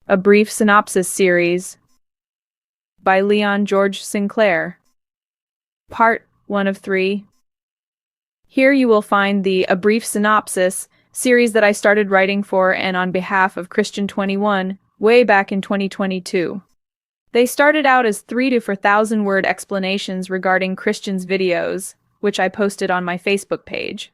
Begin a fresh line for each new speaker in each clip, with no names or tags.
A Brief Synopsis series by Leon-George-Sinclair. Part 1 of 3. Here you will find the A Brief Synopsis series that I started writing for and on behalf of Christian 21 way back in 2022. They started out as 3 to 4,000 word explanations regarding Christians' videos, which I posted on my Facebook page.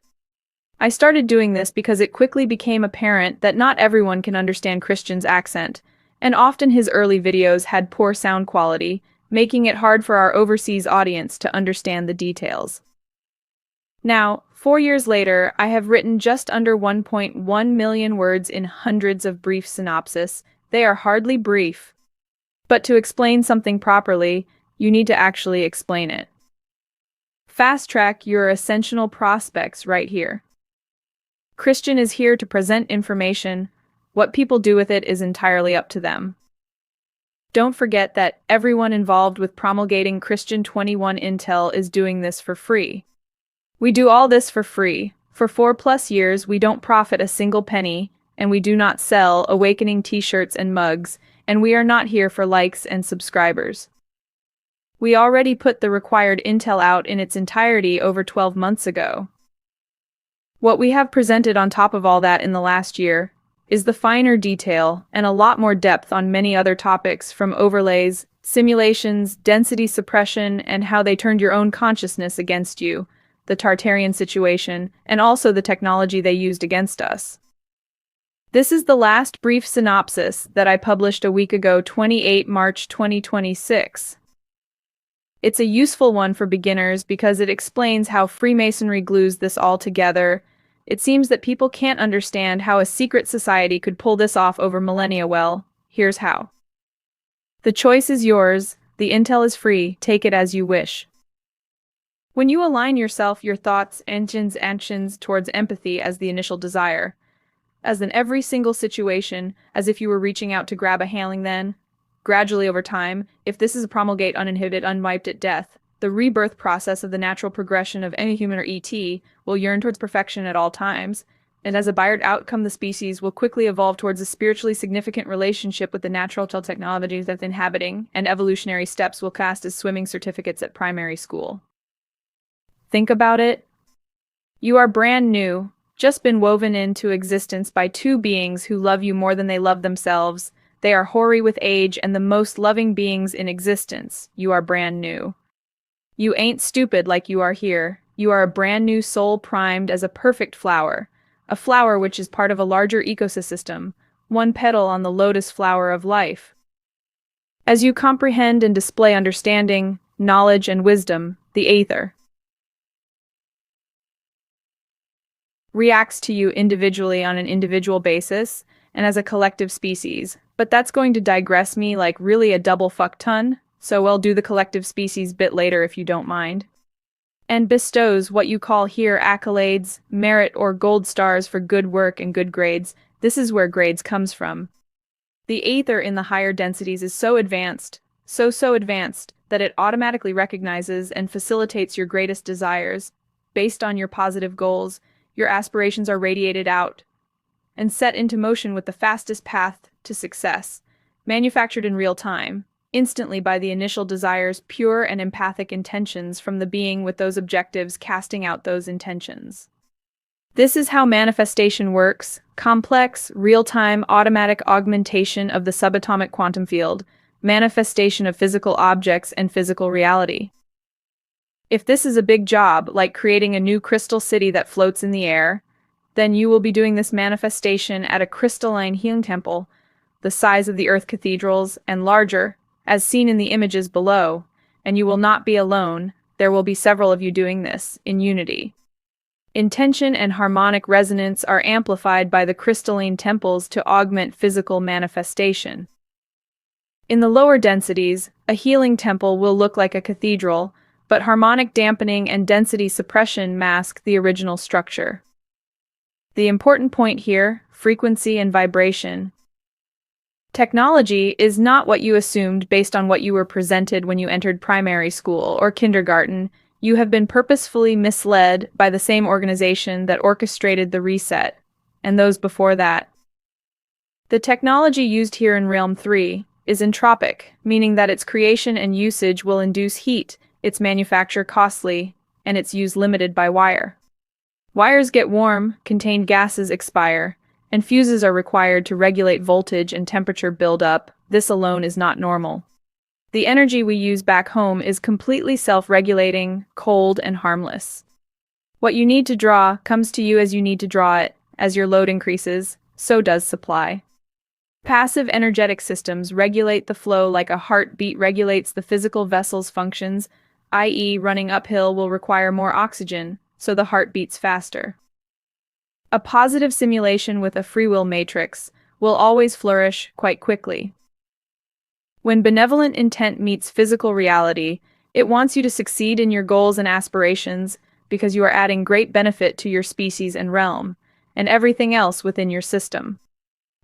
I started doing this because it quickly became apparent that not everyone can understand Christian's accent, and often his early videos had poor sound quality, making it hard for our overseas audience to understand the details. Now, 4 years later, I have written just under 1.1 million words in hundreds of brief synopsis. They are hardly brief. But to explain something properly, you need to actually explain it. Fast track your ascensional prospects right here. Christian is here to present information. What people do with it is entirely up to them. Don't forget that everyone involved with promulgating Christian 21 Intel is doing this for free. We do all this for free. For 4+ years, we don't profit a single penny, and we do not sell Awakening t-shirts and mugs, and we are not here for likes and subscribers. We already put the required intel out in its entirety over 12 months ago. What we have presented on top of all that in the last year is the finer detail and a lot more depth on many other topics, from overlays, simulations, density suppression, and how they turned your own consciousness against you, the Tartarian situation, and also the technology they used against us. This is the last brief synopsis that I published a week ago, 28 March 2026. It's a useful one for beginners because it explains how Freemasonry glues this all together. It seems that people can't understand how a secret society could pull this off over millennia. Well, here's how. The choice is yours. The intel is free. Take it as you wish. When you align yourself, your thoughts, engines, actions towards empathy as the initial desire, as in every single situation, as if you were reaching out to grab a hailing, then, gradually over time, if this is a promulgate uninhibited, unwiped at death, the rebirth process of the natural progression of any human or ET will yearn towards perfection at all times, and as a byred outcome, the species will quickly evolve towards a spiritually significant relationship with the natural technologies that it's inhabiting, and evolutionary steps will cast as swimming certificates at primary school. Think about it. You are brand new, just been woven into existence by two beings who love you more than they love themselves. They are hoary with age and the most loving beings in existence. You are brand new. You ain't stupid like you are here. You are a brand new soul primed as a perfect flower. A flower which is part of a larger ecosystem, one petal on the lotus flower of life. As you comprehend and display understanding, knowledge, and wisdom, the Aether reacts to you individually on an individual basis and as a collective species. But that's going to digress me like really a double fuck ton, so I'll do the collective species bit later if you don't mind. And bestows what you call here accolades, merit, or gold stars for good work and good grades. This is where grades comes from. The Aether in the higher densities is so advanced, so advanced, that it automatically recognizes and facilitates your greatest desires. Based on your positive goals, your aspirations are radiated out and set into motion with the fastest path to success, manufactured in real time, instantly by the initial desires, pure and empathic intentions from the being with those objectives casting out those intentions. This is how manifestation works: complex, real-time, automatic augmentation of the subatomic quantum field, manifestation of physical objects and physical reality. If this is a big job, like creating a new crystal city that floats in the air, then you will be doing this manifestation at a crystalline healing temple, the size of the Earth cathedrals, and larger, as seen in the images below, and you will not be alone. There will be several of you doing this, in unity. Intention and harmonic resonance are amplified by the crystalline temples to augment physical manifestation. In the lower densities, a healing temple will look like a cathedral, but harmonic dampening and density suppression mask the original structure. The important point here: frequency and vibration. Technology is not what you assumed based on what you were presented when you entered primary school or kindergarten. You have been purposefully misled by the same organization that orchestrated the reset, and those before that. The technology used here in Realm 3 is entropic, meaning that its creation and usage will induce heat, its manufacture costly, and its use limited by wire. Wires get warm, contained gases expire, and fuses are required to regulate voltage and temperature buildup. This alone is not normal. The energy we use back home is completely self-regulating, cold, and harmless. What you need to draw comes to you as you need to draw it. As your load increases, so does supply. Passive energetic systems regulate the flow like a heartbeat regulates the physical vessel's functions, i.e., running uphill will require more oxygen, so the heart beats faster. A positive simulation with a free will matrix will always flourish quite quickly. When benevolent intent meets physical reality, it wants you to succeed in your goals and aspirations because you are adding great benefit to your species and realm, and everything else within your system.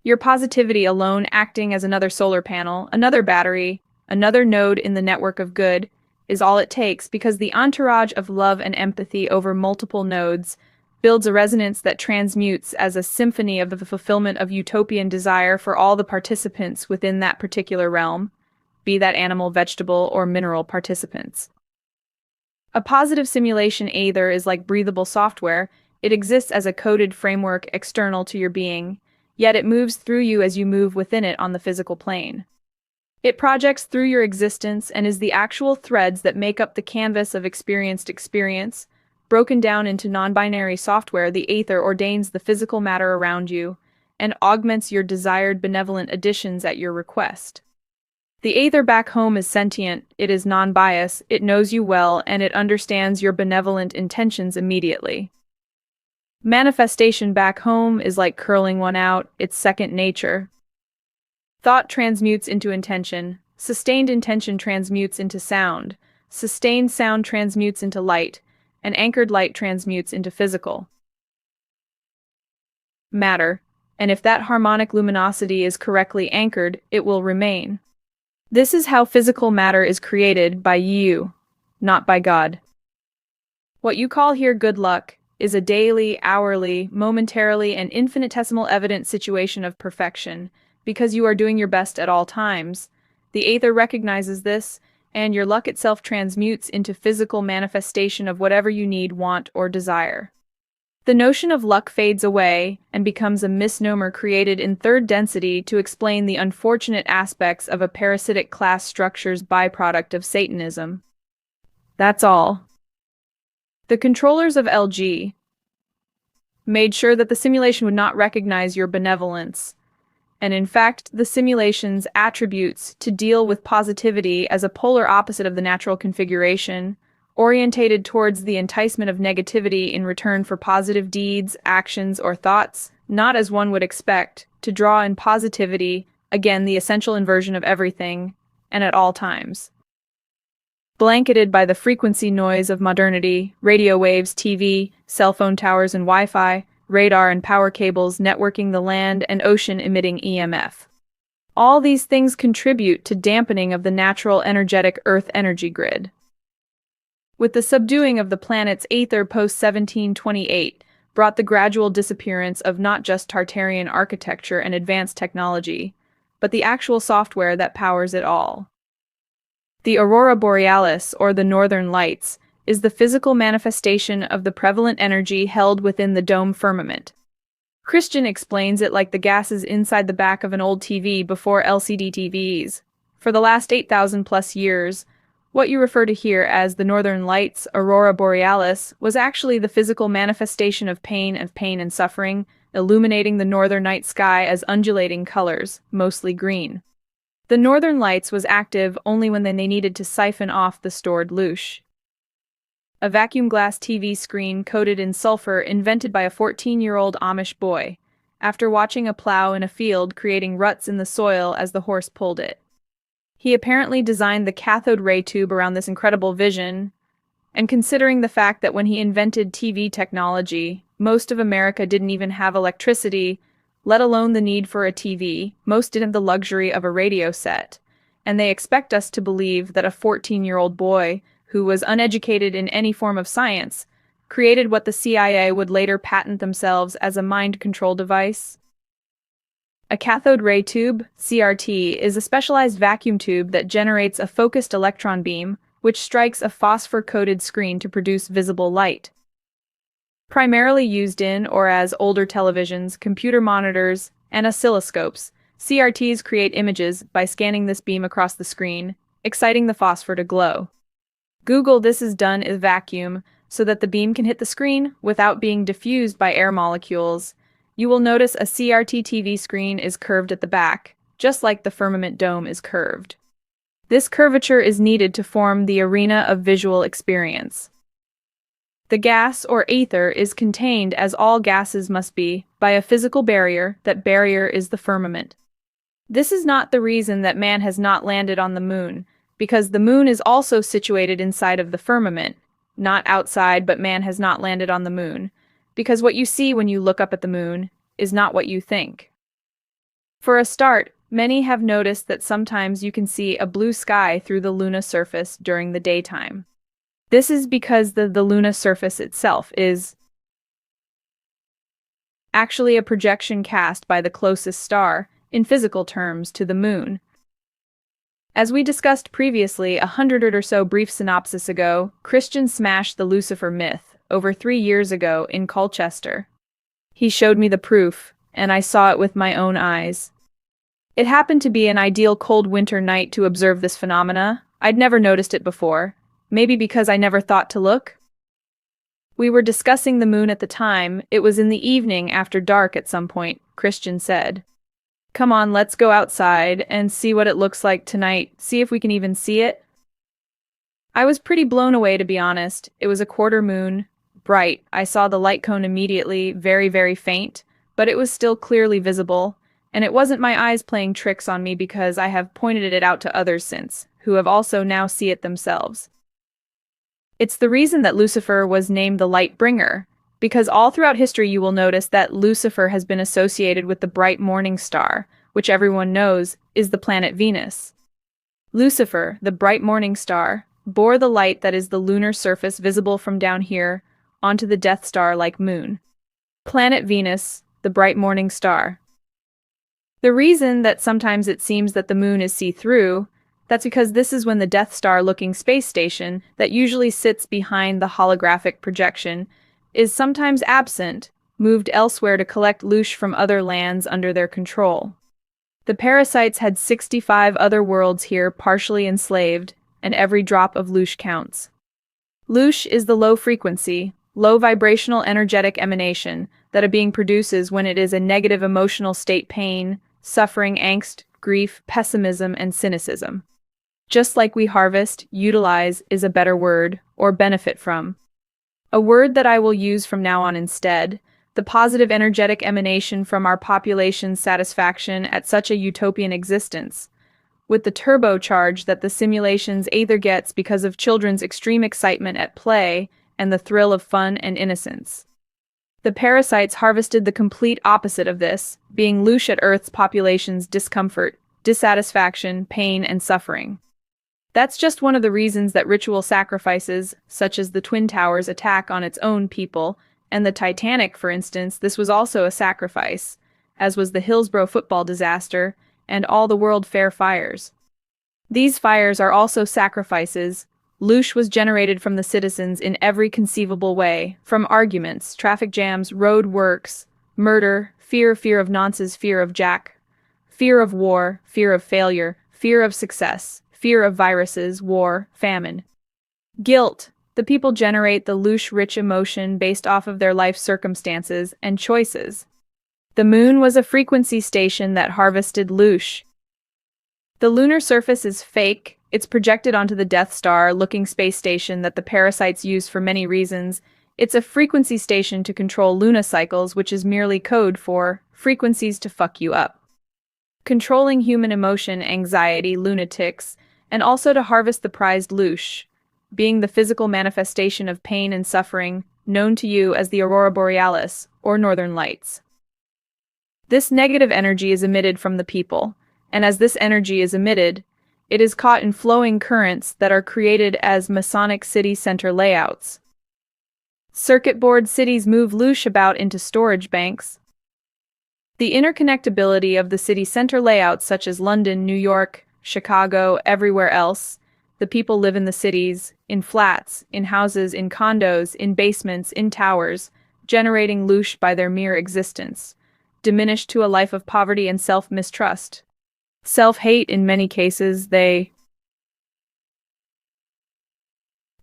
Your positivity alone acting as another solar panel, another battery, another node in the network of good, is all it takes because the entourage of love and empathy over multiple nodes builds a resonance that transmutes as a symphony of the fulfillment of utopian desire for all the participants within that particular realm, be that animal, vegetable, or mineral participants. A positive simulation either is like breathable software. It exists as a coded framework external to your being, yet it moves through you as you move within it on the physical plane. It projects through your existence and is the actual threads that make up the canvas of experienced experience. Broken down into non-binary software, the aether ordains the physical matter around you and augments your desired benevolent additions at your request. The aether back home is sentient, it is non-biased, it knows you well, and it understands your benevolent intentions immediately. Manifestation back home is like curling one out, it's second nature. Thought transmutes into intention, sustained intention transmutes into sound, sustained sound transmutes into light, and anchored light transmutes into physical matter, and if that harmonic luminosity is correctly anchored, it will remain. This is how physical matter is created by you, not by God. What you call here good luck is a daily, hourly, momentarily, and infinitesimal evident situation of perfection, because you are doing your best at all times. The aether recognizes this, and your luck itself transmutes into physical manifestation of whatever you need, want, or desire. The notion of luck fades away and becomes a misnomer created in third density to explain the unfortunate aspects of a parasitic class structure's byproduct of Satanism. That's all. The controllers of LG made sure that the simulation would not recognize your benevolence, and in fact, the simulation's attributes to deal with positivity as a polar opposite of the natural configuration, orientated towards the enticement of negativity in return for positive deeds, actions, or thoughts, not as one would expect, to draw in positivity, again the essential inversion of everything, and at all times. Blanketed by the frequency noise of modernity, radio waves, TV, cell phone towers and Wi-Fi, radar and power cables networking the land and ocean emitting EMF. All these things contribute to dampening of the natural energetic Earth energy grid. With the subduing of the planet's aether post-1728 brought the gradual disappearance of not just Tartarian architecture and advanced technology, but the actual software that powers it all. The aurora borealis, or the northern lights, is the physical manifestation of the prevalent energy held within the dome firmament. Christian explains it like the gases inside the back of an old TV before LCD TVs. For the last 8,000 plus years, what you refer to here as the northern lights, aurora borealis, was actually the physical manifestation of pain and suffering, illuminating the northern night sky as undulating colors, mostly green. The northern lights was active only when they needed to siphon off the stored loosh. A vacuum glass TV screen coated in sulfur invented by a 14-year-old Amish boy, after watching a plow in a field creating ruts in the soil as the horse pulled it. He apparently designed the cathode ray tube around this incredible vision, and considering the fact that when he invented TV technology, most of America didn't even have electricity, let alone the need for a TV, most didn't have the luxury of a radio set, and they expect us to believe that a 14-year-old boy, who was uneducated in any form of science, created what the CIA would later patent themselves as a mind control device. A cathode ray tube, CRT, is a specialized vacuum tube that generates a focused electron beam, which strikes a phosphor-coated screen to produce visible light. Primarily used in or as older televisions, computer monitors, and oscilloscopes, CRTs create images by scanning this beam across the screen, exciting the phosphor to glow. This is done in vacuum so that the beam can hit the screen without being diffused by air molecules. You will notice a CRT TV screen is curved at the back, just like the firmament dome is curved. This curvature is needed to form the arena of visual experience. The gas, or ether, is contained, as all gases must be, by a physical barrier. That barrier is the firmament. This is not the reason that man has not landed on the moon, because the moon is also situated inside of the firmament, not outside, but man has not landed on the moon, because what you see when you look up at the moon is not what you think. For a start, many have noticed that sometimes you can see a blue sky through the lunar surface during the daytime. This is because the lunar surface itself is actually a projection cast by the closest star, in physical terms, to the moon. As we discussed previously 100 or so brief synopsis ago, Christian smashed the Lucifer myth over 3 years ago in Colchester. He showed me the proof, and I saw it with my own eyes. It happened to be an ideal cold winter night to observe this phenomena. I'd never noticed it before, maybe because I never thought to look. We were discussing the moon at the time. It was in the evening after dark at some point, Christian said. Come on, let's go outside and see what it looks like tonight, see if we can even see it. I was pretty blown away, to be honest. It was a quarter moon, bright. I saw the light cone immediately, very, very faint, but it was still clearly visible, and it wasn't my eyes playing tricks on me because I have pointed it out to others since, who have also now see it themselves. It's the reason that Lucifer was named the light bringer, because all throughout history you will notice that Lucifer has been associated with the bright morning star, which everyone knows is the planet Venus. Lucifer, the bright morning star, bore the light that is the lunar surface visible from down here onto the Death Star-like moon. Planet Venus, the bright morning star. The reason that sometimes it seems that the moon is see-through, that's because this is when the Death Star-looking space station that usually sits behind the holographic projection is sometimes absent, moved elsewhere to collect loosh from other lands under their control. The parasites had 65 other worlds here partially enslaved, and every drop of loosh counts. Loosh is the low-frequency, low-vibrational energetic emanation that a being produces when it is a negative emotional state: pain, suffering, angst, grief, pessimism, and cynicism. Just like we harvest, utilize is a better word, or benefit from. A word that I will use from now on instead, the positive energetic emanation from our population's satisfaction at such a utopian existence, with the turbocharge that the simulation's aether gets because of children's extreme excitement at play and the thrill of fun and innocence. The parasites harvested the complete opposite of this, being loosh at Earth's population's discomfort, dissatisfaction, pain, and suffering. That's just one of the reasons that ritual sacrifices, such as the Twin Towers attack on its own people, and the Titanic, for instance, this was also a sacrifice, as was the Hillsborough football disaster, and all the World Fair fires. These fires are also sacrifices. Loosh was generated from the citizens in every conceivable way, from arguments, traffic jams, road works, murder, fear of nonsense, fear of Jack, fear of war, fear of failure, fear of success, fear of viruses, war, famine. Guilt. The people generate the loosh-rich emotion based off of their life circumstances and choices. The moon was a frequency station that harvested loosh. The lunar surface is fake. It's projected onto the Death Star-looking space station that the parasites use for many reasons. It's a frequency station to control lunicycles, which is merely code for frequencies to fuck you up. Controlling human emotion, anxiety, lunatics, and also to harvest the prized loosh, being the physical manifestation of pain and suffering, known to you as the aurora borealis, or northern lights. This negative energy is emitted from the people, and as this energy is emitted, it is caught in flowing currents that are created as Masonic city center layouts. Circuit board cities move loosh about into storage banks. The interconnectability of the city center layouts such as London, New York, Chicago, everywhere else. The people live in the cities, in flats, in houses, in condos, in basements, in towers, generating loosh by their mere existence, diminished to a life of poverty and self-mistrust. Self-hate in many cases, they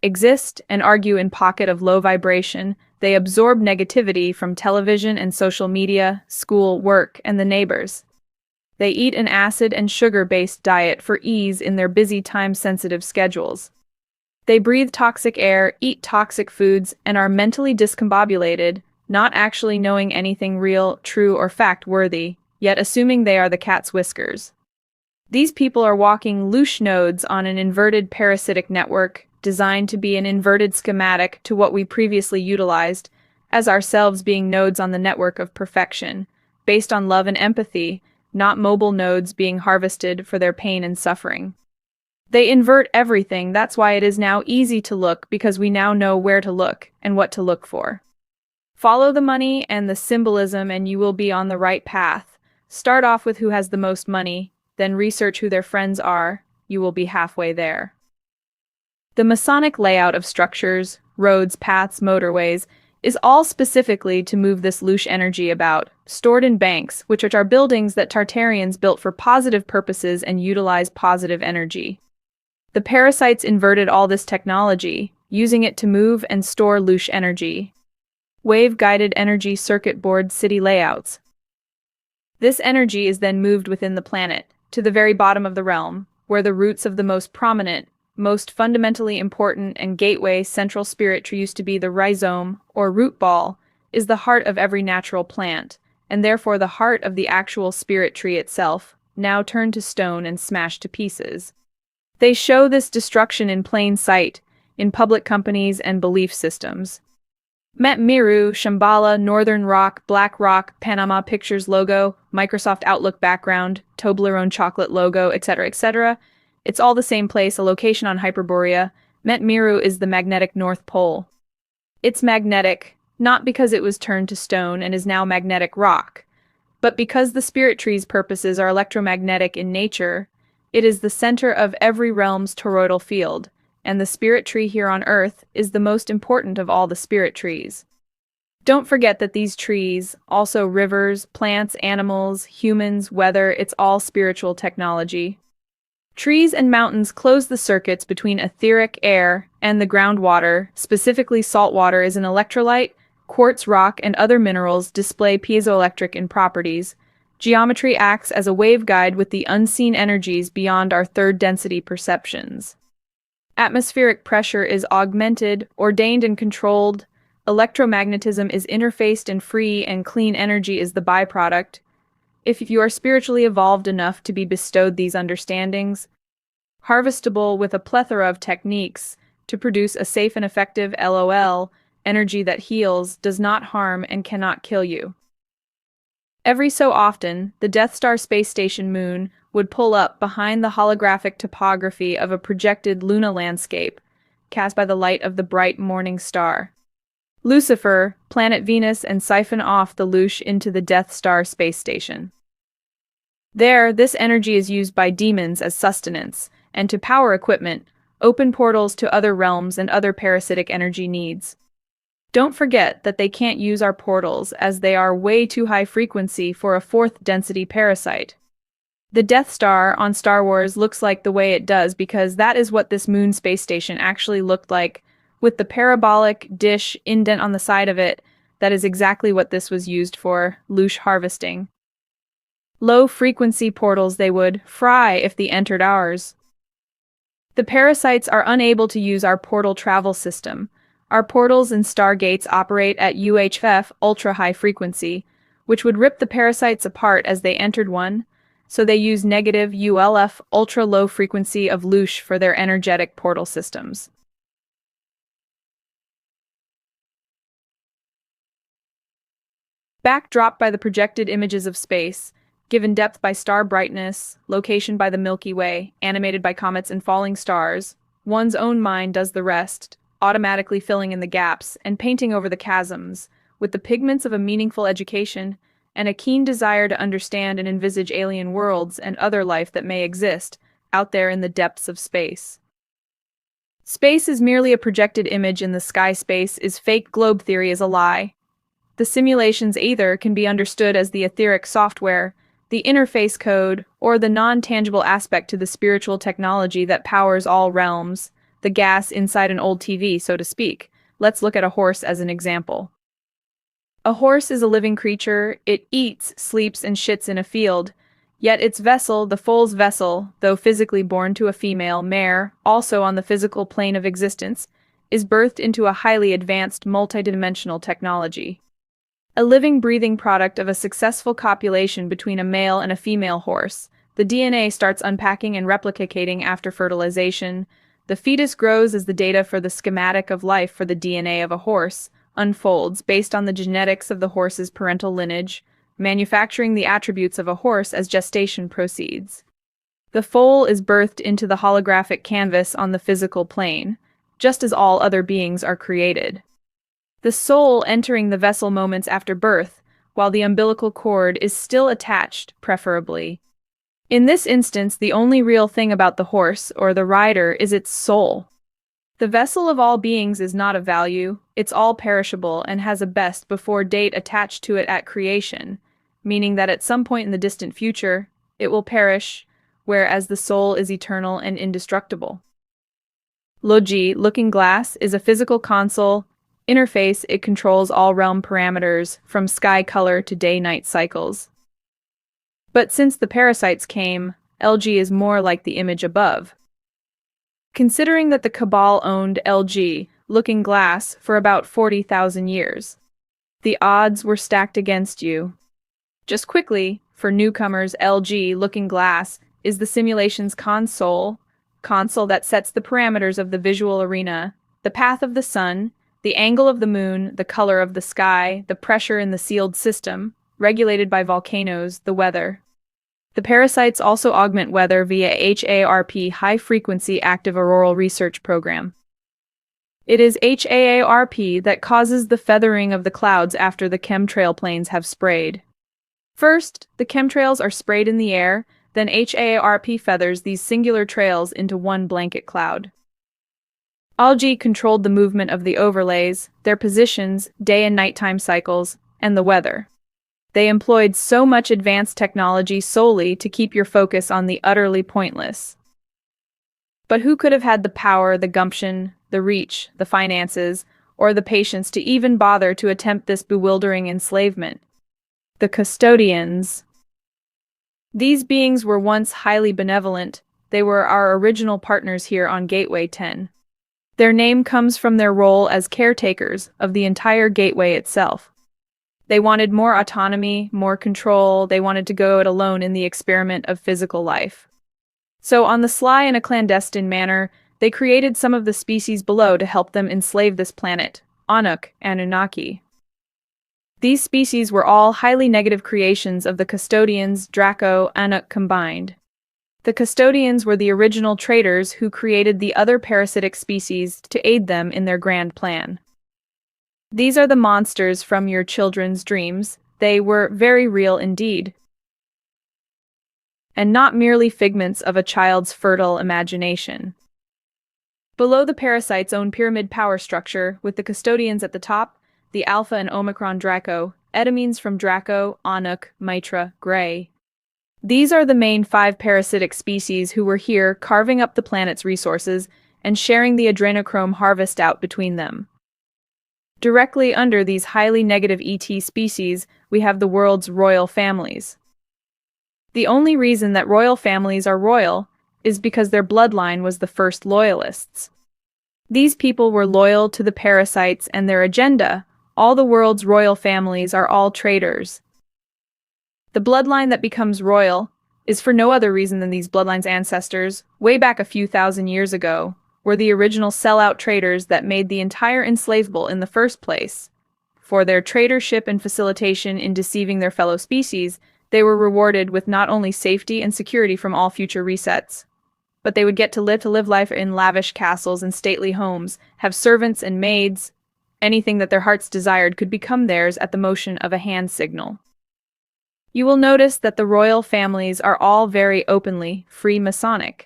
exist and argue in pocket of low vibration. They absorb negativity from television and social media, school, work, and the neighbors. They eat an acid and sugar-based diet for ease in their busy time-sensitive schedules. They breathe toxic air, eat toxic foods, and are mentally discombobulated, not actually knowing anything real, true, or fact-worthy, yet assuming they are the cat's whiskers. These people are walking loosh nodes on an inverted parasitic network, designed to be an inverted schematic to what we previously utilized, as ourselves being nodes on the network of perfection, based on love and empathy, not mobile nodes being harvested for their pain and suffering. They invert everything. That's why it is now easy to look, because we now know where to look and what to look for. Follow the money and the symbolism and you will be on the right path. Start off with who has the most money, then research who their friends are. You will be halfway there. The Masonic layout of structures, roads, paths, motorways, is all specifically to move this loosh energy about, stored in banks, which are buildings that Tartarians built for positive purposes and utilize positive energy. The parasites inverted all this technology, using it to move and store loosh energy. Wave-guided energy circuit board city layouts. This energy is then moved within the planet, to the very bottom of the realm, where the roots of the most prominent, most fundamentally important and gateway central spirit tree used to be the rhizome, or root ball, is the heart of every natural plant, and therefore the heart of the actual spirit tree itself, now turned to stone and smashed to pieces. They show this destruction in plain sight, in public companies and belief systems. Met Miru, Shambhala, Northern Rock, Black Rock, Panama Pictures logo, Microsoft Outlook background, Toblerone chocolate logo, etc., etc. It's all the same place, a location on Hyperborea. Met Miru is the magnetic North Pole. It's magnetic, not because it was turned to stone and is now magnetic rock, but because the spirit tree's purposes are electromagnetic in nature. It is the center of every realm's toroidal field, and the spirit tree here on Earth is the most important of all the spirit trees. Don't forget that these trees, also rivers, plants, animals, humans, weather, it's all spiritual technology. Trees and mountains close the circuits between etheric air and the groundwater, specifically salt water is an electrolyte, quartz rock and other minerals display piezoelectric in properties. Geometry acts as a waveguide with the unseen energies beyond our third density perceptions. Atmospheric pressure is augmented, ordained and controlled. Electromagnetism is interfaced and free, and clean energy is the byproduct. If you are spiritually evolved enough to be bestowed these understandings, harvestable with a plethora of techniques to produce a safe and effective LOL, energy that heals, does not harm, and cannot kill you. Every so often, the Death Star space station moon would pull up behind the holographic topography of a projected Luna landscape, cast by the light of the bright morning star. Lucifer, planet Venus, and siphon off the loosh into the Death Star space station. There, this energy is used by demons as sustenance, and to power equipment, open portals to other realms and other parasitic energy needs. Don't forget that they can't use our portals as they are way too high frequency for a fourth density parasite. The Death Star on Star Wars looks like the way it does because that is what this moon space station actually looked like, with the parabolic dish indent on the side of it. That is exactly what this was used for, loosh harvesting. Low-frequency portals they would fry if they entered ours. The parasites are unable to use our portal travel system. Our portals and stargates operate at UHF, ultra-high frequency, which would rip the parasites apart as they entered one, so they use negative ULF, ultra-low frequency of loosh for their energetic portal systems. Backdropped by the projected images of space, given depth by star brightness, location by the Milky Way, animated by comets and falling stars, one's own mind does the rest, automatically filling in the gaps and painting over the chasms with the pigments of a meaningful education and a keen desire to understand and envisage alien worlds and other life that may exist out there in the depths of space. Space is merely a projected image in the sky. Space is fake. Globe theory is a lie. The simulations either can be understood as the etheric software, the interface code, or the non-tangible aspect to the spiritual technology that powers all realms, the gas inside an old TV, so to speak. Let's look at a horse as an example. A horse is a living creature. It eats, sleeps, and shits in a field. Yet its vessel, the foal's vessel, though physically born to a female mare, also on the physical plane of existence, is birthed into a highly advanced multidimensional technology. A living, breathing product of a successful copulation between a male and a female horse, the DNA starts unpacking and replicating after fertilization. The fetus grows as the data for the schematic of life for the DNA of a horse unfolds based on the genetics of the horse's parental lineage, manufacturing the attributes of a horse as gestation proceeds. The foal is birthed into the holographic canvas on the physical plane, just as all other beings are created. The soul entering the vessel moments after birth, while the umbilical cord is still attached, preferably. In this instance, the only real thing about the horse or the rider is its soul. The vessel of all beings is not of value, it's all perishable and has a best before date attached to it at creation, meaning that at some point in the distant future, it will perish, whereas the soul is eternal and indestructible. Logi, looking glass, is a physical console interface. It controls all realm parameters, from sky color to day-night cycles. But since the parasites came, LG is more like the image above. Considering that the Cabal owned LG, looking glass, for about 40,000 years, the odds were stacked against you. Just quickly, for newcomers, LG, looking glass, is the simulation's console that sets the parameters of the visual arena, the path of the sun, the angle of the moon, the color of the sky, the pressure in the sealed system, regulated by volcanoes, the weather. The parasites also augment weather via HAARP, High-Frequency Active Auroral Research Program. It is HAARP that causes the feathering of the clouds after the chemtrail planes have sprayed. First, the chemtrails are sprayed in the air, then HAARP feathers these singular trails into one blanket cloud. Algae controlled the movement of the overlays, their positions, day and nighttime cycles, and the weather. They employed so much advanced technology solely to keep your focus on the utterly pointless. But who could have had the power, the gumption, the reach, the finances, or the patience to even bother to attempt this bewildering enslavement? The custodians. These beings were once highly benevolent. They were our original partners here on Gateway 10. Their name comes from their role as caretakers of the entire gateway itself. They wanted more autonomy, more control. They wanted to go it alone in the experiment of physical life. So, on the sly in a clandestine manner, they created some of the species below to help them enslave this planet, Anunnaki, Anunnaki. These species were all highly negative creations of the custodians, Draco, Anunnaki combined. The custodians were the original traitors who created the other parasitic species to aid them in their grand plan. These are the monsters from your children's dreams. They were very real indeed, and not merely figments of a child's fertile imagination. Below the parasite's own pyramid power structure, with the custodians at the top, the Alpha and Omicron Draco, Etamines from Draco, Anunnaki, Mitra, Grey. These are the main 5 parasitic species who were here carving up the planet's resources and sharing the adrenochrome harvest out between them. Directly under these highly negative ET species, we have the world's royal families. The only reason that royal families are royal is because their bloodline was the first loyalists. These people were loyal to the parasites and their agenda. All the world's royal families are all traitors. The bloodline that becomes royal is for no other reason than these bloodlines' ancestors, way back a few thousand years ago, were the original sellout traitors that made the entire enslavable in the first place. For their traitorship and facilitation in deceiving their fellow species, they were rewarded with not only safety and security from all future resets, but they would get to live life in lavish castles and stately homes, have servants and maids. Anything that their hearts desired could become theirs at the motion of a hand signal. You will notice that the royal families are all very openly Freemasonic.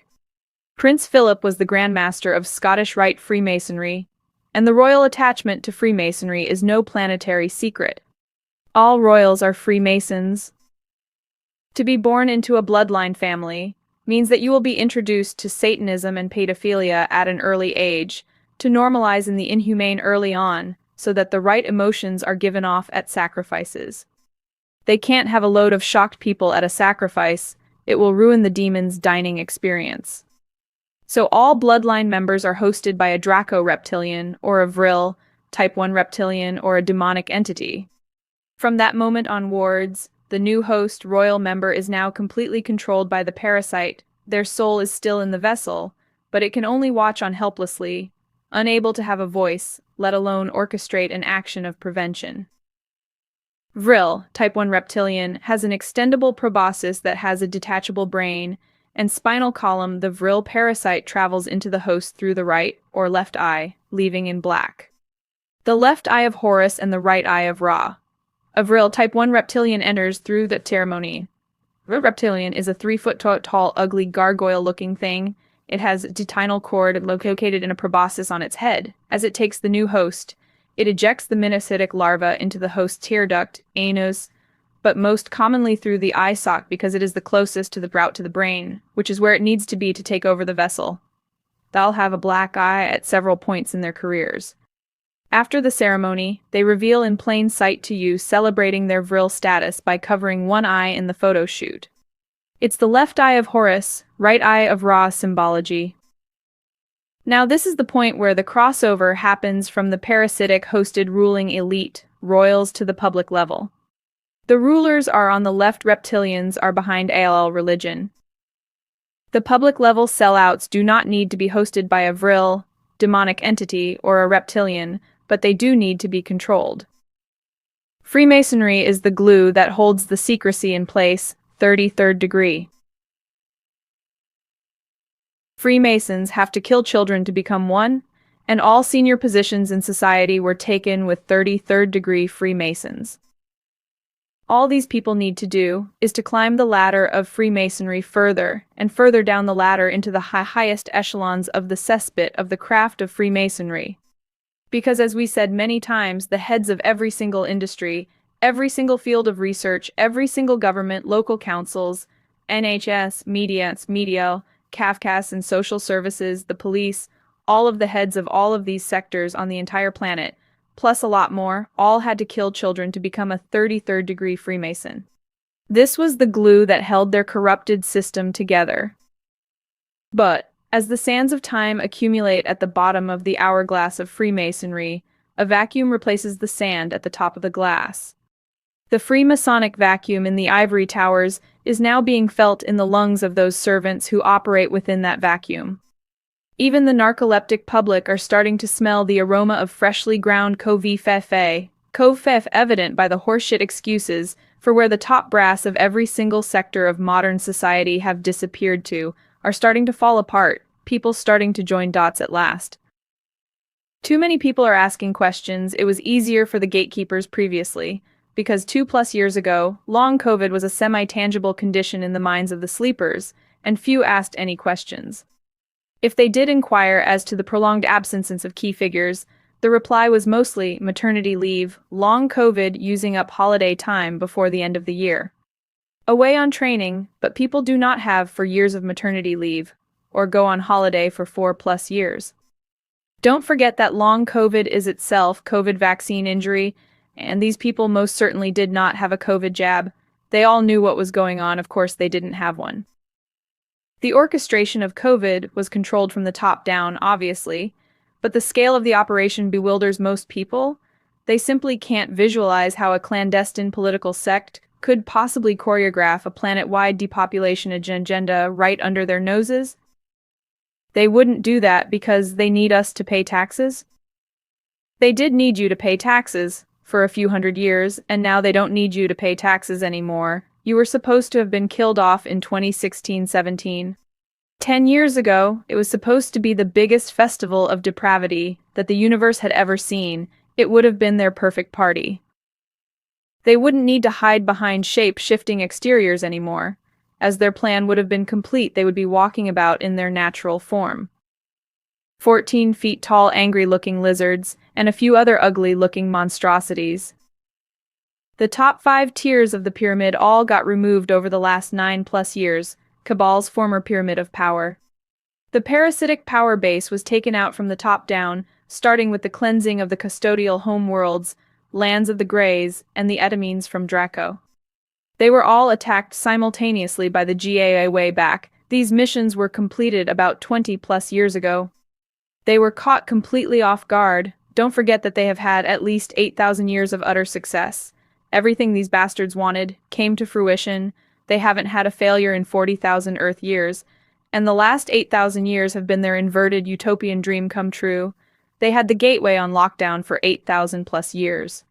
Prince Philip was the Grand Master of Scottish Rite Freemasonry, and the royal attachment to Freemasonry is no planetary secret. All royals are Freemasons. To be born into a bloodline family means that you will be introduced to Satanism and pedophilia at an early age, to normalize in the inhumane early on, so that the right emotions are given off at sacrifices. They can't have a load of shocked people at a sacrifice, it will ruin the demon's dining experience. So all bloodline members are hosted by a Draco reptilian, or a Vril, Type 1 reptilian, or a demonic entity. From that moment onwards, the new host royal member is now completely controlled by the parasite. Their soul is still in the vessel, but it can only watch on helplessly, unable to have a voice, let alone orchestrate an action of prevention. Vril, Type 1 reptilian, has an extendable proboscis that has a detachable brain and spinal column. The Vril parasite travels into the host through the right or left eye, leaving in black. The left eye of Horus and the right eye of Ra. A Vril Type 1 reptilian enters through the ceremony. Vril reptilian is a 3-foot tall, ugly, gargoyle-looking thing. It has a detinal cord located in a proboscis on its head. As it takes the new host, it ejects the minocytic larva into the host's tear duct, anus, but most commonly through the eye socket because it is the closest to the route to the brain, which is where it needs to be to take over the vessel. They'll have a black eye at several points in their careers. After the ceremony, they reveal in plain sight to you, celebrating their Vril status by covering one eye in the photo shoot. It's the left eye of Horus, right eye of Ra symbology. Now this is the point where the crossover happens from the parasitic hosted ruling elite, royals, to the public level. The rulers are on the left, reptilians are behind ALL religion. The public level sellouts do not need to be hosted by a Vril, demonic entity, or a reptilian, but they do need to be controlled. Freemasonry is the glue that holds the secrecy in place. 33rd degree. Freemasons have to kill children to become one, and all senior positions in society were taken with 33rd degree Freemasons. All these people need to do is to climb the ladder of Freemasonry further and further down the ladder into the highest echelons of the cesspit of the craft of Freemasonry. Because as we said many times, the heads of every single industry, every single field of research, every single government, local councils, NHS, media, CAFCAS and social services, the police, all of the heads of all of these sectors on the entire planet, plus a lot more, all had to kill children to become a 33rd degree Freemason. This was the glue that held their corrupted system together. But, as the sands of time accumulate at the bottom of the hourglass of Freemasonry, a vacuum replaces the sand at the top of the glass. The Freemasonic vacuum in the ivory towers is now being felt in the lungs of those servants who operate within that vacuum. Even the narcoleptic public are starting to smell the aroma of freshly ground covfefe, evident by the horseshit excuses for where the top brass of every single sector of modern society have disappeared to, are starting to fall apart, people starting to join dots at last. Too many people are asking questions. It was easier for the gatekeepers previously, because 2+ years ago, long COVID was a semi-tangible condition in the minds of the sleepers, and few asked any questions. If they did inquire as to the prolonged absences of key figures, the reply was mostly maternity leave, long COVID using up holiday time before the end of the year. Away on training, but people do not have for years of maternity leave, or go on holiday for 4+ years. Don't forget that long COVID is itself COVID vaccine injury, and these people most certainly did not have a COVID jab. They all knew what was going on, of course they didn't have one. The orchestration of COVID was controlled from the top down, obviously, but the scale of the operation bewilders most people. They simply can't visualize how a clandestine political sect could possibly choreograph a planet-wide depopulation agenda right under their noses. They wouldn't do that because they need us to pay taxes. They did need you to pay taxes for a few hundred years, and now they don't need you to pay taxes anymore. You were supposed to have been killed off in 2016-17. 10 years ago, it was supposed to be the biggest festival of depravity that the universe had ever seen. It would have been their perfect party. They wouldn't need to hide behind shape-shifting exteriors anymore. As their plan would have been complete, they would be walking about in their natural form. 14 feet tall angry-looking lizards, and a few other ugly-looking monstrosities. The top 5 tiers of the pyramid all got removed over the last 9+ years, Cabal's former pyramid of power. The parasitic power base was taken out from the top down, starting with the cleansing of the custodial homeworlds, lands of the Greys, and the Etamines from Draco. They were all attacked simultaneously by the GAA way back. These missions were completed about 20+ years ago. They were caught completely off guard. Don't forget that they have had at least 8,000 years of utter success. Everything these bastards wanted came to fruition. They haven't had a failure in 40,000 Earth years, and the last 8,000 years have been their inverted utopian dream come true. They had the gateway on lockdown for 8,000+ years.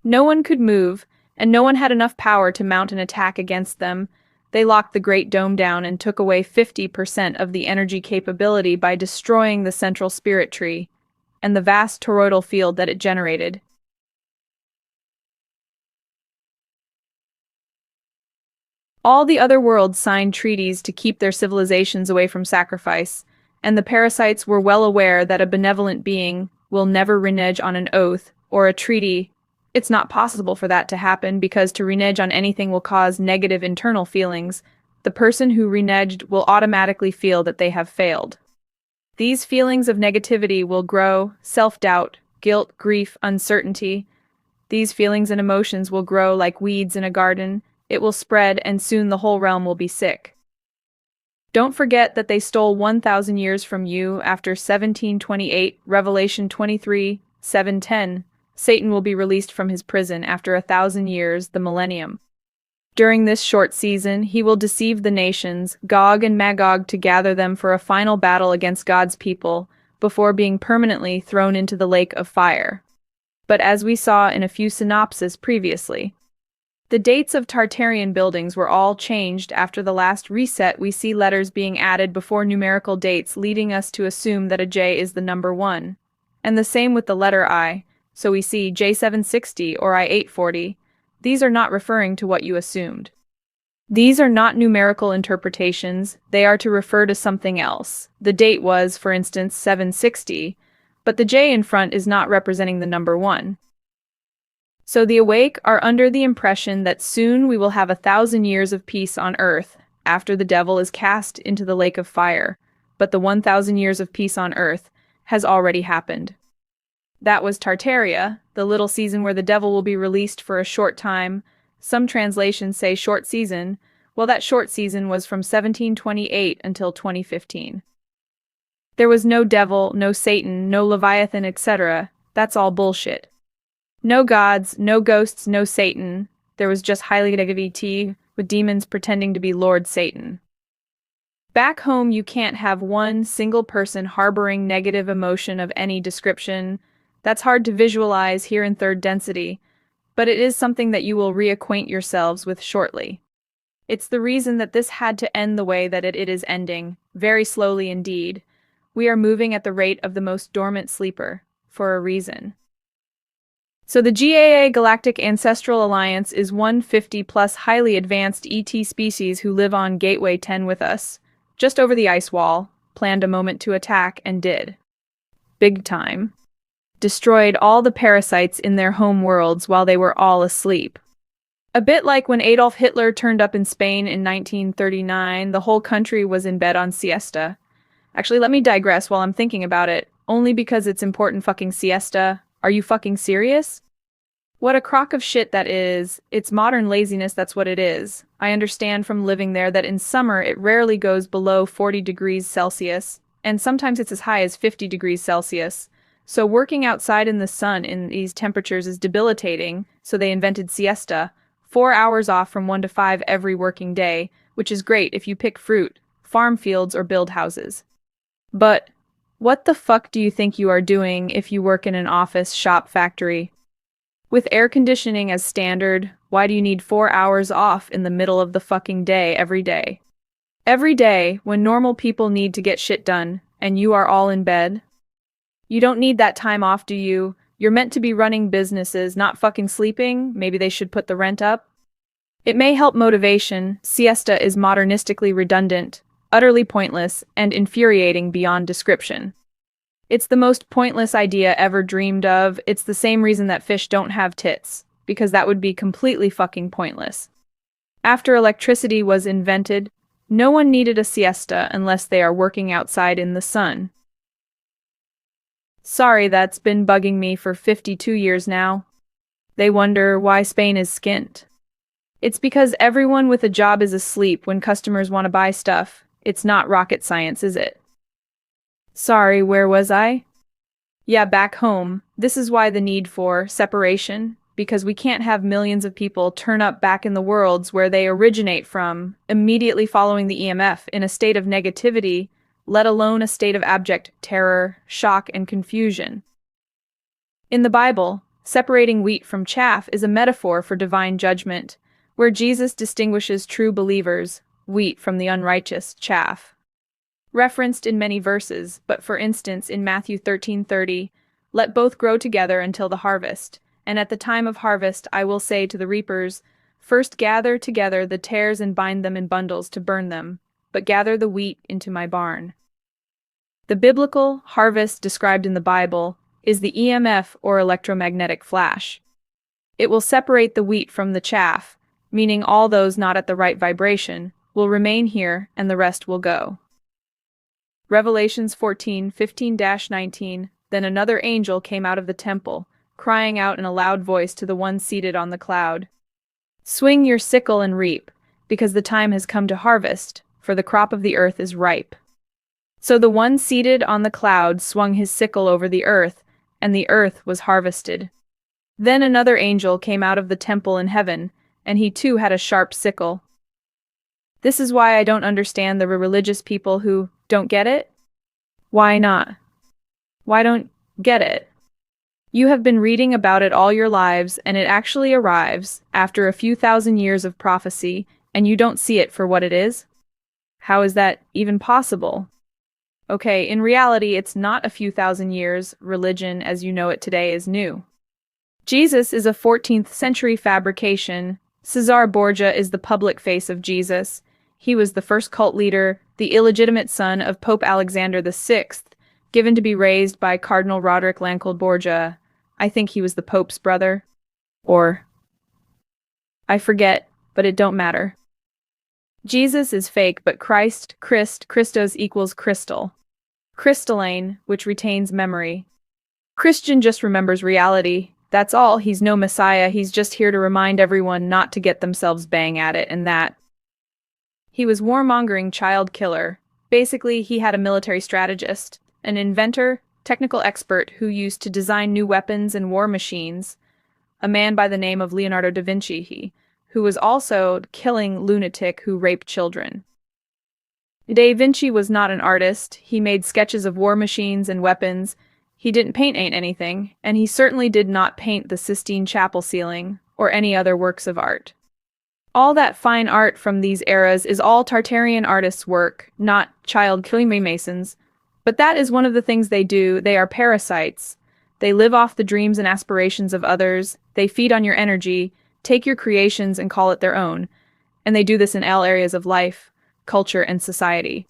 No one could move, and no one had enough power to mount an attack against them. They locked the Great Dome down and took away 50% of the energy capability by destroying the central spirit tree and the vast toroidal field that it generated. All the other worlds signed treaties to keep their civilizations away from sacrifice, and the parasites were well aware that a benevolent being will never renege on an oath or a treaty. It's not possible for that to happen because to renege on anything will cause negative internal feelings. The person who reneged will automatically feel that they have failed. These feelings of negativity will grow, self-doubt, guilt, grief, uncertainty. These feelings and emotions will grow like weeds in a garden. It will spread, and soon the whole realm will be sick. Don't forget that they stole 1,000 years from you after 1728, Revelation 23, 7:10. Satan will be released from his prison after 1,000 years, the millennium. During this short season, he will deceive the nations, Gog and Magog, to gather them for a final battle against God's people, before being permanently thrown into the lake of fire. But as we saw in a few synopses previously, the dates of Tartarian buildings were all changed after the last reset. We see letters being added before numerical dates, leading us to assume that a J is the number 1. And the same with the letter I, so we see J760 or I840. These are not referring to what you assumed. These are not numerical interpretations, they are to refer to something else. The date was, for instance, 760, but the J in front is not representing the number 1. So the awake are under the impression that soon we will have 1,000 years of peace on earth, after the devil is cast into the lake of fire, but the 1,000 years of peace on earth has already happened. That was Tartaria, the little season where the devil will be released for a short time. Some translations say short season. Well, that short season was from 1728 until 2015. There was no devil, no Satan, no Leviathan, etc. That's all bullshit. No gods, no ghosts, no Satan. There was just highly negativity, with demons pretending to be Lord Satan. Back home, you can't have one single person harboring negative emotion of any description. That's hard to visualize here in third density, but it is something that you will reacquaint yourselves with shortly. It's the reason that this had to end the way that it is ending, very slowly indeed. We are moving at the rate of the most dormant sleeper, for a reason. So the GAA Galactic Ancestral Alliance is 150+ highly advanced ET species who live on Gateway 10 with us, just over the ice wall, planned a moment to attack and did. Big time. Destroyed all the parasites in their home worlds while they were all asleep. A bit like when Adolf Hitler turned up in Spain in 1939, the whole country was in bed on siesta. Actually, let me digress while I'm thinking about it, only because it's important fucking siesta. Are you fucking serious? What a crock of shit that is. It's modern laziness, that's what it is. I understand from living there that in summer it rarely goes below 40 degrees Celsius, and sometimes it's as high as 50 degrees Celsius. So working outside in the sun in these temperatures is debilitating, so they invented siesta, 4 hours off from 1 to 5 every working day, which is great if you pick fruit, farm fields, or build houses. But what the fuck do you think you are doing if you work in an office, shop, factory? With air conditioning as standard, why do you need 4 hours off in the middle of the fucking day every day? Every day, when normal people need to get shit done, and you are all in bed? You don't need that time off, do you? You're meant to be running businesses, not fucking sleeping. Maybe they should put the rent up. It may help motivation. Siesta is modernistically redundant, utterly pointless, and infuriating beyond description. It's the most pointless idea ever dreamed of. It's the same reason that fish don't have tits, because that would be completely fucking pointless. After electricity was invented, no one needed a siesta unless they are working outside in the sun. Sorry, that's been bugging me for 52 years now. They wonder why Spain is skint. It's because everyone with a job is asleep when customers want to buy stuff. It's not rocket science, is it? Sorry, where was I? Yeah, back home. This is why the need for separation, because we can't have millions of people turn up back in the worlds where they originate from, immediately following the EMF in a state of negativity, let alone a state of abject terror, shock, and confusion. In the Bible, separating wheat from chaff is a metaphor for divine judgment, where Jesus distinguishes true believers, wheat from the unrighteous, chaff. Referenced in many verses, but for instance in Matthew 13:30, let both grow together until the harvest, and at the time of harvest I will say to the reapers, first gather together the tares and bind them in bundles to burn them, but gather the wheat into my barn. The biblical harvest described in the Bible is the EMF or electromagnetic flash. It will separate the wheat from the chaff, meaning all those not at the right vibration will remain here and the rest will go. Revelations 14:15-19. Then another angel came out of the temple, crying out in a loud voice to the one seated on the cloud, swing your sickle and reap, because the time has come to harvest, for the crop of the earth is ripe. So the one seated on the cloud swung his sickle over the earth, and the earth was harvested. Then another angel came out of the temple in heaven, and he too had a sharp sickle. This is why I don't understand the religious people who don't get it. Why not? Why don't get it? You have been reading about it all your lives, and it actually arrives after a few thousand years of prophecy, and you don't see it for what it is? How is that even possible? Okay, in reality, it's not a few thousand years. Religion, as you know it today, is new. Jesus is a 14th century fabrication. Cesar Borgia is the public face of Jesus. He was the first cult leader, the illegitimate son of Pope Alexander VI, given to be raised by Cardinal Roderick Lancold Borgia. I think he was the Pope's brother. Or I forget, but it don't matter. Jesus is fake, but Christos equals crystal. Crystalline, which retains memory. Christian just remembers reality. That's all. He's no messiah. He's just here to remind everyone not to get themselves bang at it, and that. He was warmongering child killer. Basically, he had a military strategist, an inventor, technical expert who used to design new weapons and war machines, a man by the name of Leonardo da Vinci, who was also killing lunatic who raped children. Da Vinci was not an artist. He made sketches of war machines and weapons. He didn't paint anything, and he certainly did not paint the Sistine Chapel ceiling or any other works of art. All that fine art from these eras is all Tartarian artists' work, not child-killing Masons. But that is one of the things they do. They are parasites. They live off the dreams and aspirations of others. They feed on your energy, take your creations and call it their own. And they do this in all areas of life, culture, and society.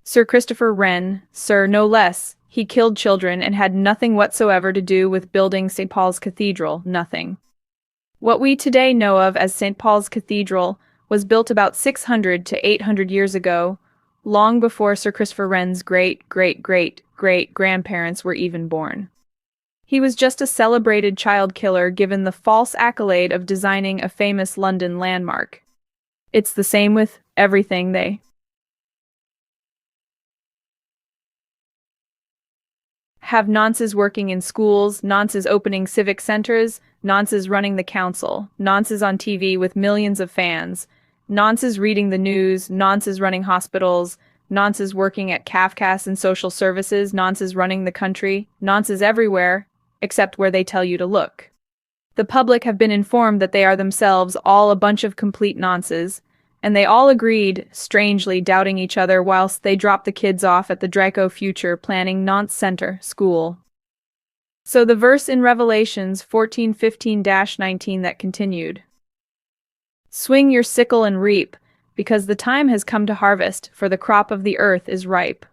Sir Christopher Wren, Sir no less, he killed children and had nothing whatsoever to do with building St. Paul's Cathedral, nothing. What we today know of as St. Paul's Cathedral was built about 600 to 800 years ago, long before Sir Christopher Wren's great-great-great-great-grandparents were even born. He was just a celebrated child killer given the false accolade of designing a famous London landmark. It's the same with everything they have nonces working in schools, nonces opening civic centers, nonces running the council, nonces on TV with millions of fans, nonces reading the news, nonces running hospitals, nonces working at Kafkas and social services, nonces running the country, nonces everywhere, except where they tell you to look. The public have been informed that they are themselves all a bunch of complete nonces, and they all agreed, strangely doubting each other whilst they dropped the kids off at the Draco Future Planning Nonce Center school. So the verse in Revelations 14:15-19 that continued, "Swing your sickle and reap, because the time has come to harvest, for the crop of the earth is ripe."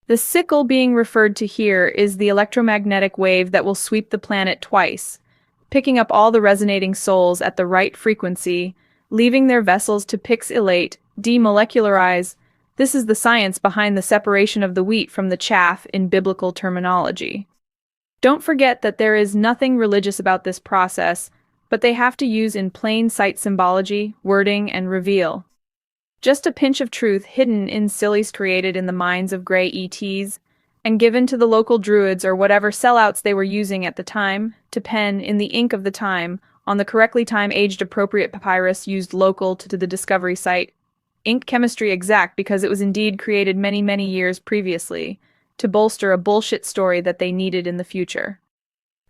The sickle being referred to here is the electromagnetic wave that will sweep the planet twice, picking up all the resonating souls at the right frequency, leaving their vessels to pixelate, demolecularize. This is the science behind the separation of the wheat from the chaff in biblical terminology. Don't forget that there is nothing religious about this process, but they have to use in plain sight symbology, wording, and reveal. Just a pinch of truth hidden in sillies created in the minds of gray ETs, and given to the local druids or whatever sellouts they were using at the time, to pen, in the ink of the time, on the correctly time-aged appropriate papyrus used local to the discovery site. Ink chemistry exact because it was indeed created many, many years previously, to bolster a bullshit story that they needed in the future.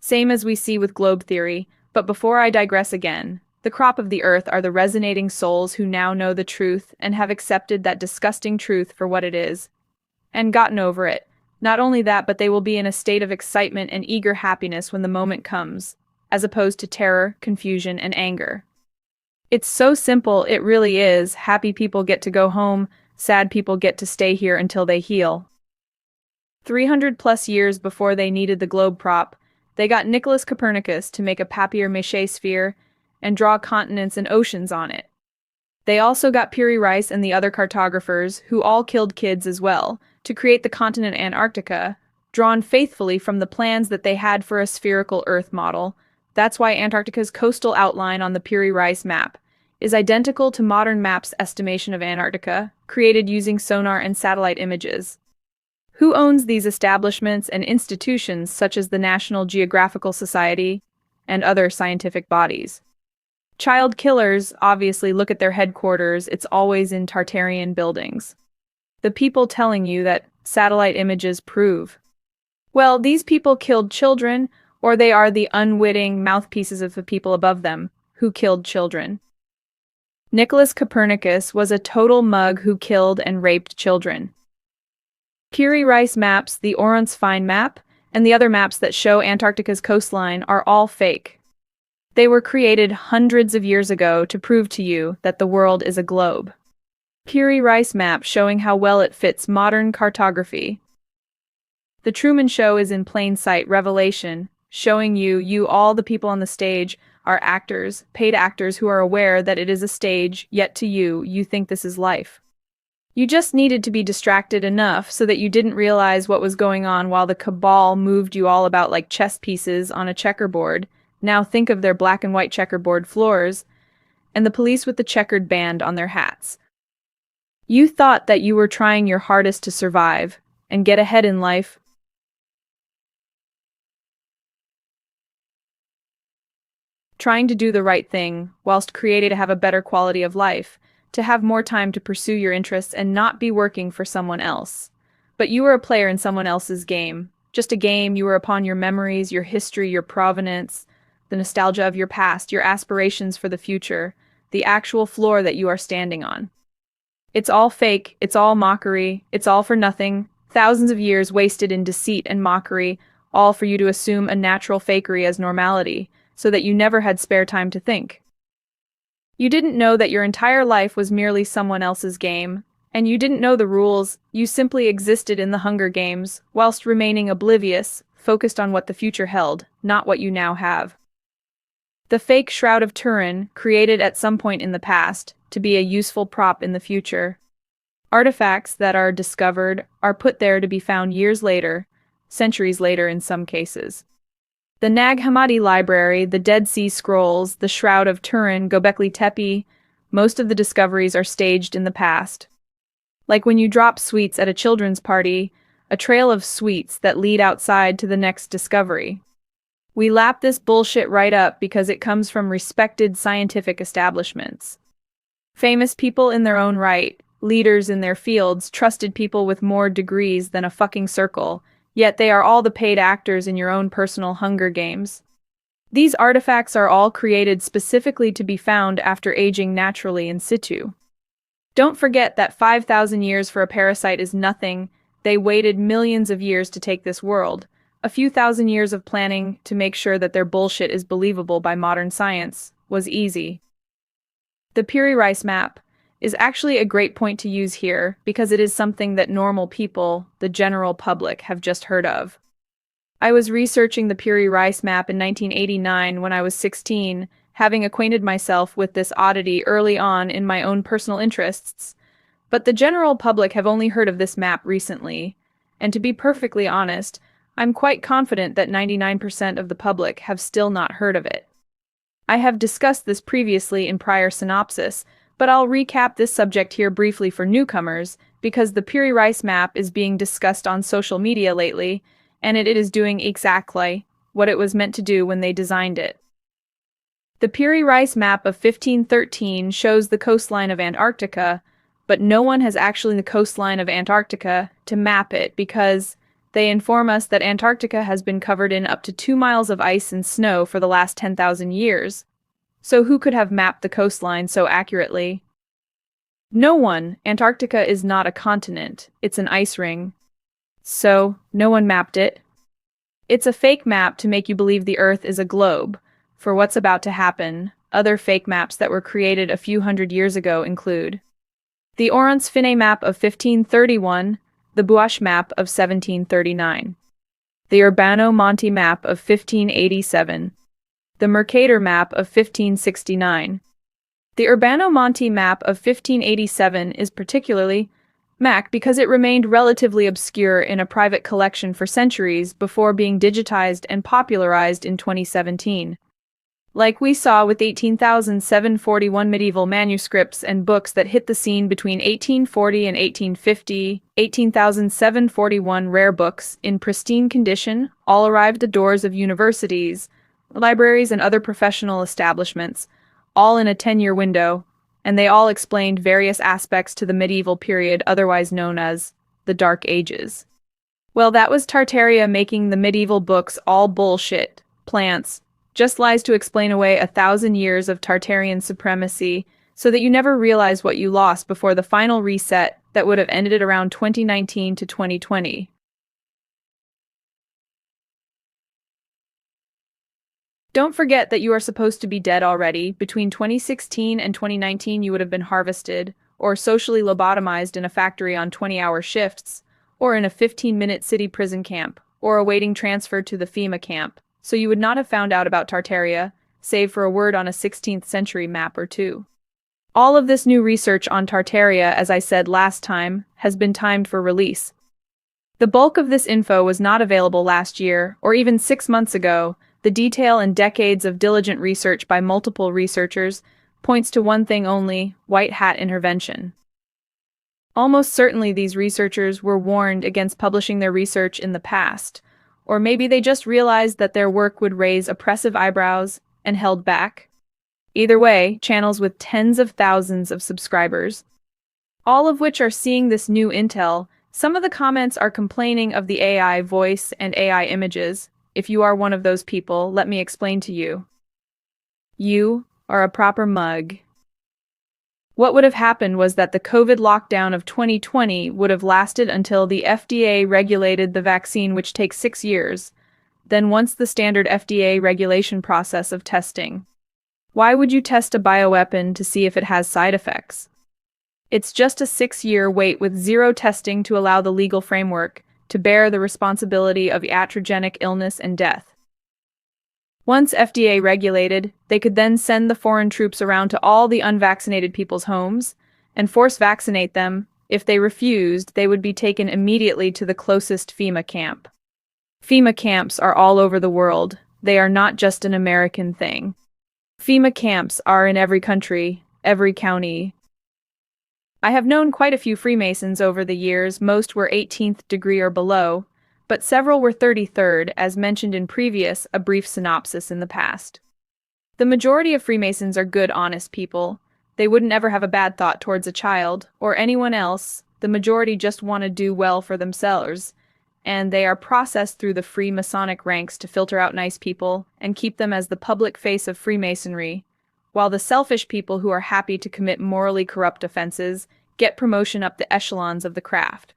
Same as we see with globe theory, but before I digress again, the crop of the earth are the resonating souls who now know the truth and have accepted that disgusting truth for what it is, and gotten over it. Not only that, but they will be in a state of excitement and eager happiness when the moment comes, as opposed to terror, confusion, and anger. It's so simple, it really is. Happy people get to go home, sad people get to stay here until they heal. 300 plus years before they needed the globe prop, they got Nicholas Copernicus to make a papier-mâché sphere and draw continents and oceans on it. They also got Piri Reis and the other cartographers, who all killed kids as well, to create the continent Antarctica, drawn faithfully from the plans that they had for a spherical Earth model. That's why Antarctica's coastal outline on the Piri Reis map is identical to modern maps' estimation of Antarctica, created using sonar and satellite images. Who owns these establishments and institutions such as the National Geographical Society and other scientific bodies? Child killers obviously look at their headquarters, it's always in Tartarian buildings. The people telling you that satellite images prove. Well, these people killed children, or they are the unwitting mouthpieces of the people above them, who killed children. Nicholas Copernicus was a total mug who killed and raped children. Piri Reis maps, the Orance Fine map, and the other maps that show Antarctica's coastline are all fake. They were created hundreds of years ago to prove to you that the world is a globe. Piri Reis map showing how well it fits modern cartography. The Truman Show is in plain sight revelation, showing you all the people on the stage are actors, paid actors who are aware that it is a stage, yet to you think this is life. You just needed to be distracted enough so that you didn't realize what was going on while the cabal moved you all about like chess pieces on a checkerboard. Now think of their black and white checkerboard floors, and the police with the checkered band on their hats. You thought that you were trying your hardest to survive and get ahead in life. Trying to do the right thing, whilst creating to have a better quality of life, to have more time to pursue your interests and not be working for someone else. But you were a player in someone else's game. Just a game, you were upon your memories, your history, your provenance, the nostalgia of your past, your aspirations for the future, the actual floor that you are standing on. It's all fake, it's all mockery, it's all for nothing, thousands of years wasted in deceit and mockery, all for you to assume a natural fakery as normality, so that you never had spare time to think. You didn't know that your entire life was merely someone else's game, and you didn't know the rules, you simply existed in the Hunger Games, whilst remaining oblivious, focused on what the future held, not what you now have. The fake Shroud of Turin, created at some point in the past, to be a useful prop in the future. Artifacts that are discovered are put there to be found years later, centuries later in some cases. The Nag Hammadi Library, the Dead Sea Scrolls, the Shroud of Turin, Göbekli Tepe, most of the discoveries are staged in the past. Like when you drop sweets at a children's party, a trail of sweets that lead outside to the next discovery. We lap this bullshit right up because it comes from respected scientific establishments. Famous people in their own right, leaders in their fields, trusted people with more degrees than a fucking circle, yet they are all the paid actors in your own personal Hunger Games. These artifacts are all created specifically to be found after aging naturally in situ. Don't forget that 5,000 years for a parasite is nothing. They waited millions of years to take this world, A few thousand years of planning to make sure that their bullshit is believable by modern science was easy. The Piri Rice map is actually a great point to use here because it is something that normal people, the general public, have just heard of. I was researching the Piri Rice map in 1989 when I was 16, having acquainted myself with this oddity early on in my own personal interests. But the general public have only heard of this map recently, and to be perfectly honest, I'm quite confident that 99% of the public have still not heard of it. I have discussed this previously in prior Synopsis, but I'll recap this subject here briefly for newcomers, because the Piri Rice map is being discussed on social media lately, and it is doing exactly what it was meant to do when they designed it. The Piri Rice map of 1513 shows the coastline of Antarctica, but no one has actually the coastline of Antarctica to map it because they inform us that Antarctica has been covered in up to 2 miles of ice and snow for the last 10,000 years. So who could have mapped the coastline so accurately? No one. Antarctica is not a continent, it's an ice ring. So, no one mapped it. It's a fake map to make you believe the Earth is a globe. For what's about to happen, other fake maps that were created a few hundred years ago include the Orance Fine map of 1531, the Buache map of 1739, the Urbano Monti map of 1587, the Mercator map of 1569. The Urbano Monti map of 1587 is particularly because it remained relatively obscure in a private collection for centuries before being digitized and popularized in 2017. Like we saw with 18,741 medieval manuscripts and books that hit the scene between 1840 and 1850, 18,741 rare books in pristine condition all arrived at the doors of universities, libraries, and other professional establishments, all in a 10-year window, and they all explained various aspects to the medieval period otherwise known as the Dark Ages. Well, that was Tartaria making the medieval books all bullshit, plants, just lies to explain away 1,000 years of Tartarian supremacy so that you never realize what you lost before the final reset that would have ended at around 2019 to 2020. Don't forget that you are supposed to be dead already. Between 2016 and 2019 you would have been harvested, or socially lobotomized in a factory on 20-hour shifts, or in a 15-minute city prison camp, or awaiting transfer to the FEMA camp. So you would not have found out about Tartaria, save for a word on a 16th century map or two. All of this new research on Tartaria, as I said last time, has been timed for release. The bulk of this info was not available last year, or even 6 months ago. The detail and decades of diligent research by multiple researchers points to one thing only: white hat intervention. Almost certainly these researchers were warned against publishing their research in the past, or maybe they just realized that their work would raise oppressive eyebrows and held back. Either way, channels with tens of thousands of subscribers, all of which are seeing this new intel. Some of the comments are complaining of the AI voice and AI images. If you are one of those people, let me explain to you. You are a proper mug. What would have happened was that the COVID lockdown of 2020 would have lasted until the FDA regulated the vaccine, which takes 6 years. Then once the standard FDA regulation process of testing. Why would you test a bioweapon to see if it has side effects? It's just a 6-year wait with zero testing to allow the legal framework to bear the responsibility of iatrogenic illness and death. Once FDA regulated, they could then send the foreign troops around to all the unvaccinated people's homes and force vaccinate them. If they refused, they would be taken immediately to the closest FEMA camp. FEMA camps are all over the world. They are not just an American thing. FEMA camps are in every country, every county. I have known quite a few Freemasons over the years. Most were 18th degree or below, but several were 33rd, as mentioned in a brief synopsis in the past. The majority of Freemasons are good, honest people. They wouldn't ever have a bad thought towards a child or anyone else. The majority just want to do well for themselves, and they are processed through the free Masonic ranks to filter out nice people and keep them as the public face of Freemasonry, while the selfish people who are happy to commit morally corrupt offenses get promotion up the echelons of the craft.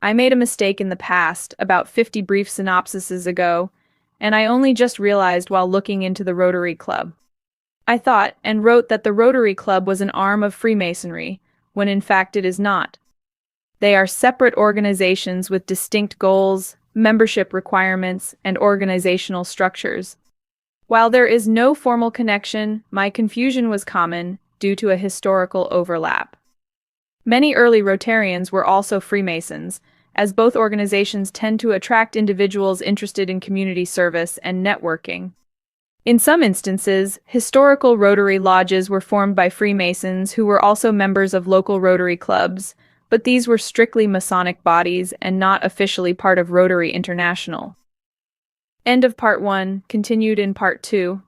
I made a mistake in the past, about 50 brief synopsises ago, and I only just realized while looking into the Rotary Club. I thought and wrote that the Rotary Club was an arm of Freemasonry, when in fact it is not. They are separate organizations with distinct goals, membership requirements, and organizational structures. While there is no formal connection, my confusion was common due to a historical overlap. Many early Rotarians were also Freemasons, as both organizations tend to attract individuals interested in community service and networking. In some instances, historical Rotary lodges were formed by Freemasons who were also members of local Rotary clubs, but these were strictly Masonic bodies and not officially part of Rotary International. End of Part 1, continued in Part 2.